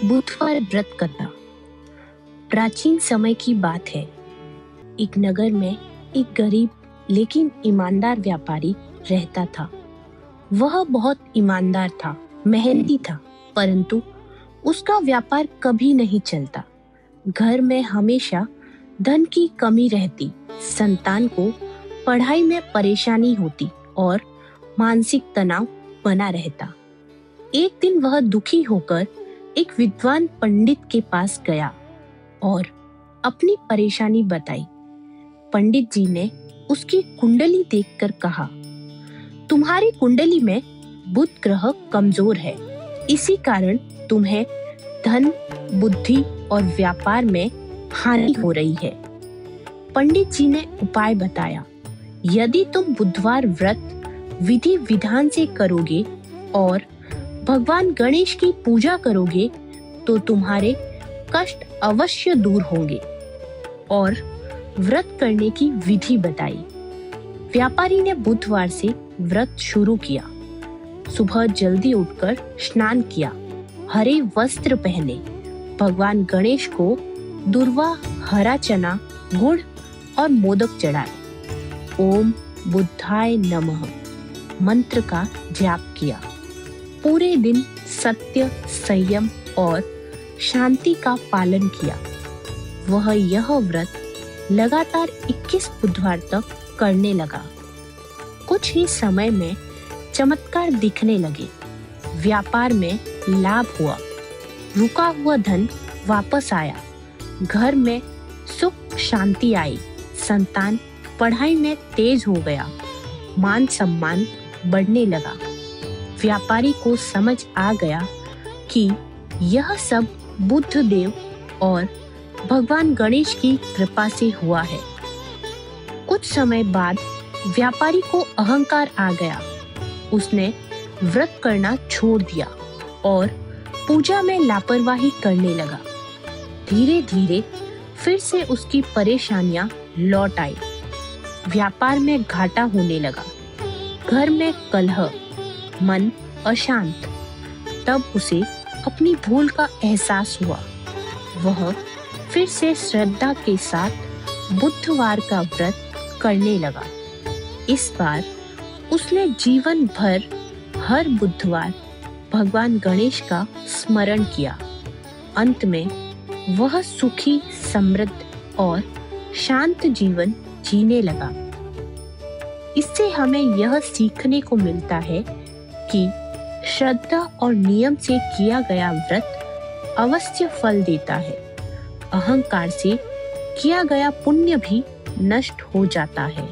बुधवार व्रत कथा। प्राचीन समय की बात है। एक नगर में एक गरीब लेकिन ईमानदार व्यापारी रहता था। वह बहुत ईमानदार था, मेहनती था, परंतु उसका व्यापार कभी नहीं चलता। घर में हमेशा धन की कमी रहती, संतान को पढ़ाई में परेशानी होती और मानसिक तनाव बना रहता। एक दिन वह दुखी होकर एक विद्वान पंडित के पास गया और अपनी परेशानी बताई। पंडित जी ने उसकी कुंडली देखकर कहा, तुम्हारी कुंडली में बुध ग्रह कमजोर है, इसी कारण तुम्हें धन, बुद्धि और व्यापार में हानि हो रही है। पंडित जी ने उपाय बताया, यदि तुम बुधवार व्रत विधि विधान से करोगे और भगवान गणेश की पूजा करोगे तो तुम्हारे कष्ट अवश्य दूर होंगे। और व्रत करने की विधि बताई। व्यापारी ने बुधवार से व्रत शुरू किया। सुबह जल्दी उठकर स्नान किया, हरे वस्त्र पहने, भगवान गणेश को दुर्वा, हरा चना, गुड़ और मोदक चढ़ाए। ओम बुद्धाय नमः मंत्र का जाप किया। पूरे दिन सत्य, संयम और शांति का पालन किया। वह यह व्रत लगातार 21 बुधवार तक करने लगा। कुछ ही समय में चमत्कार दिखने लगे। व्यापार में लाभ हुआ, रुका हुआ धन वापस आया, घर में सुख शांति आई, संतान पढ़ाई में तेज हो गया, मान सम्मान बढ़ने लगा। व्यापारी को समझ आ गया कि यह सब बुद्ध देव और भगवान गणेश की कृपा से हुआ है। कुछ समय बाद व्यापारी को अहंकार आ गया। उसने व्रत करना छोड़ दिया और पूजा में लापरवाही करने लगा। धीरे धीरे फिर से उसकी परेशानियां लौट आई। व्यापार में घाटा होने लगा, घर में कलह, मन अशांत। तब उसे अपनी भूल का एहसास हुआ। वह फिर से श्रद्धा के साथ बुधवार का व्रत करने लगा। इस बार उसने जीवन भर हर बुधवार भगवान गणेश का स्मरण किया। अंत में वह सुखी, समृद्ध और शांत जीवन जीने लगा। इससे हमें यह सीखने को मिलता है कि श्रद्धा और नियम से किया गया व्रत अवश्य फल देता है। अहंकार से किया गया पुण्य भी नष्ट हो जाता है।